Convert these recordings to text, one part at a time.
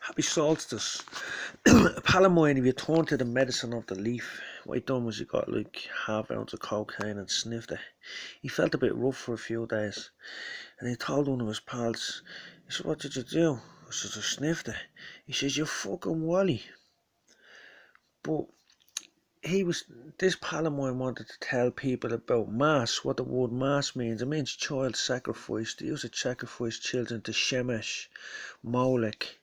Happy solstice. A pal of mine, if you turn to the medicine of the leaf, what he done was he got like half ounce of cocaine and sniffed it. He felt a bit rough for a few days, and he told one of his pals, he said, "What did you do?" I said, "I sniffed it." He says, "You fucking wally." But he was, this pal of mine wanted to tell people about mass, what the word mass means. It means child sacrifice. They used to sacrifice children to Shemesh, Molech.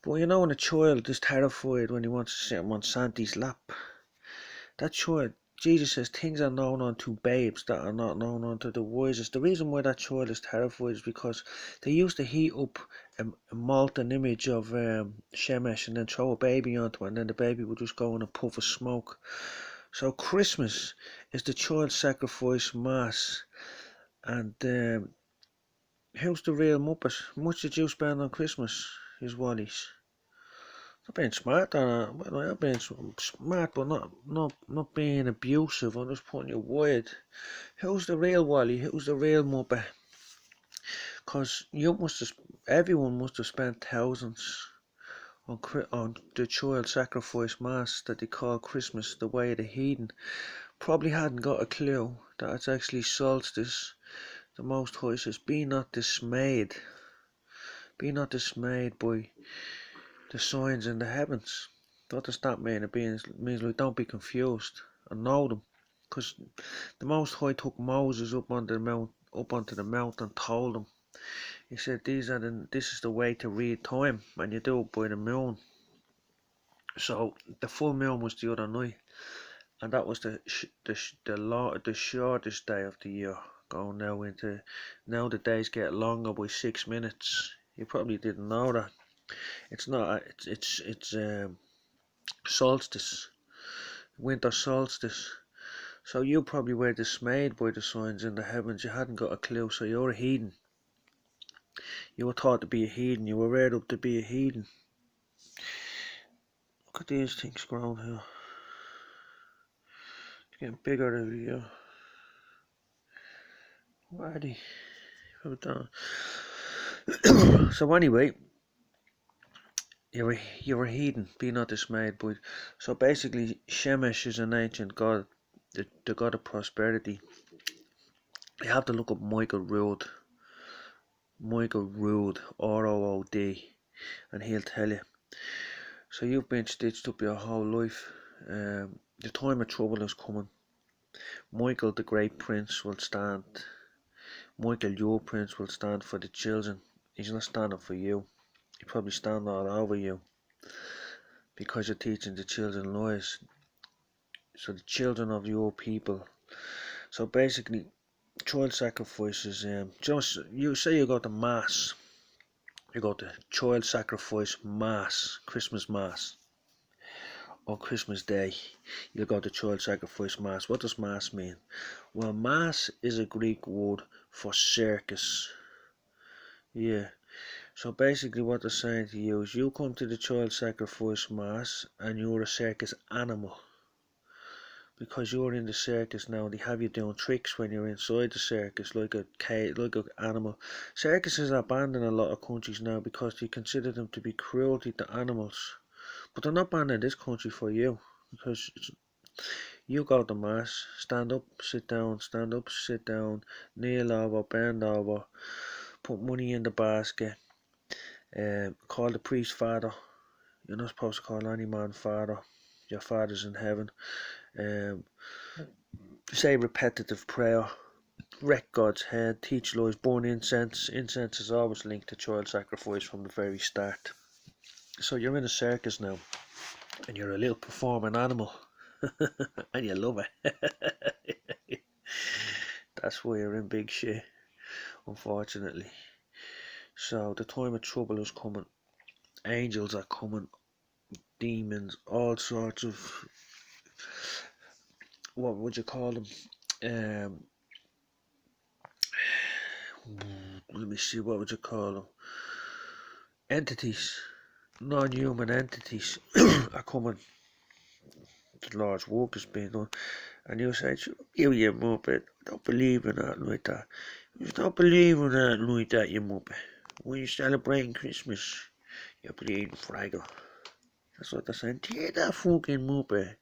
But you know when a child is terrified when he wants to sit on Santi's lap, that child, Jesus says, things are known unto babes that are not known unto the wisest. The reason why that child is terrified is because they used to heat up a molten image of Shemesh and then throw a baby onto it, and then the baby would just go in a puff of smoke. So Christmas is the child sacrifice mass. And who's the real muppet? How much did you spend on Christmas? His Wally's. I've been smart, well, I've been smart, but not being abusive. I'm just putting you wide. Who's the real Wally? Who's the real Muppet? Cause everyone must have spent thousands on the child sacrifice mass that they call Christmas, the way of the heathen. Probably hadn't got a clue that it's actually solstice. The Most High says, "Be not dismayed. Be not dismayed by the signs in the heavens." What does that mean? It means like don't be confused and know them, because the Most High took Moses up onto the mount and told him. He said, "This is the way to read time, and you do it by the moon." So the full moon was the other night, and that was the shortest day of the year. Going now the days get longer by 6 minutes. You probably didn't know that. It's not. It's solstice, winter solstice. So you probably were dismayed by the signs in the heavens. You hadn't got a clue, so you're a heathen. You were taught to be a heathen. You were reared up to be a heathen. Look at these things growing here. It's getting bigger every year. Where are they? So anyway, you're a heathen. Be not dismayed. But so basically, Shemesh is an ancient god, the god of prosperity. You have to look up Michael Rood, ROOD, and he'll tell you. So you've been stitched up your whole life. The time of trouble is coming. Michael, the great prince, will stand. Michael, your prince, will stand for the children. He's not standing for you. He'll probably stand all over you because you're teaching the children lies. So the children of your people. So basically, child sacrifices. Just you say you go to mass. You go to child sacrifice mass, Christmas mass, or Christmas Day. You go to child sacrifice mass. What does mass mean? Well, mass is a Greek word for circus. Yeah. So basically what they're saying to you is you come to the child sacrifice mass and you're a circus animal. Because you're in the circus now, they have you doing tricks when you're inside the circus, like an animal. Circuses are banned in a lot of countries now because they consider them to be cruelty to animals. But they're not banned in this country for you, because you go to mass, stand up, sit down, kneel over, bend over, put money in the basket, call the priest father. You're not supposed to call any man father. Your father's in heaven. Say repetitive prayer, wreck God's head, teach lies, burn incense. Incense is always linked to child sacrifice from the very start. So you're in a circus now, and you're a little performing animal, and you love it. That's why you're in big shit, unfortunately. So the time of trouble is coming. Angels are coming, demons, all sorts of, what would you call them? Let me see, what would you call them? Entities, non-human entities are coming. The Lord's work is being done. And you say, you muppet, don't believe in that like that. You don't believe in that like that, you muppet. When you're celebrating Christmas, You bleeding fraggle. That's what they're saying. Take that fucking muppet.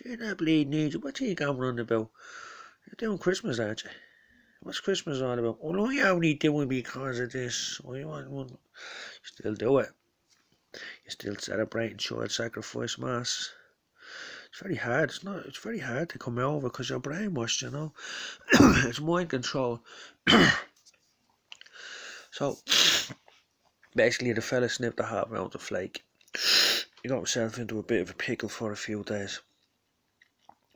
Take that bleeding idiot. What are you going on about? You're doing Christmas, aren't you? What's Christmas all about? Oh no, you only doing because of this. Oh, you want one? You still do it. You still celebrating child sacrifice mass. It's very hard. It's not. It's very hard to come over because you're brainwashed. You know, it's mind control. So basically, the fella snipped a half ounce of flake. He got himself into a bit of a pickle for a few days.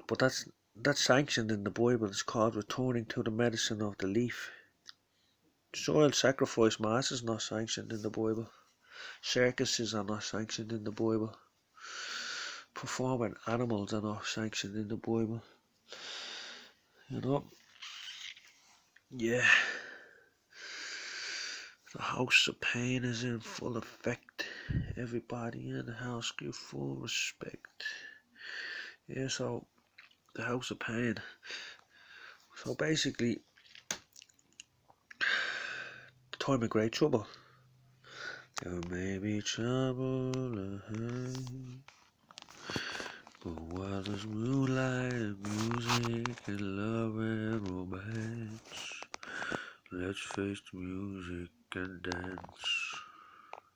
But that's sanctioned in the Bible. It's called returning to the medicine of the leaf. Child sacrifice mass is not sanctioned in the Bible. Circuses are not sanctioned in the Bible. Performing animals are not sanctioned in the Bible. You know? Yeah. The house of pain is in full effect. Everybody in the house give full respect. Yeah, so the house of pain. So basically, the time of great trouble. There may be trouble ahead, but while there's moonlight and music and love and romance, let's face the music and dance.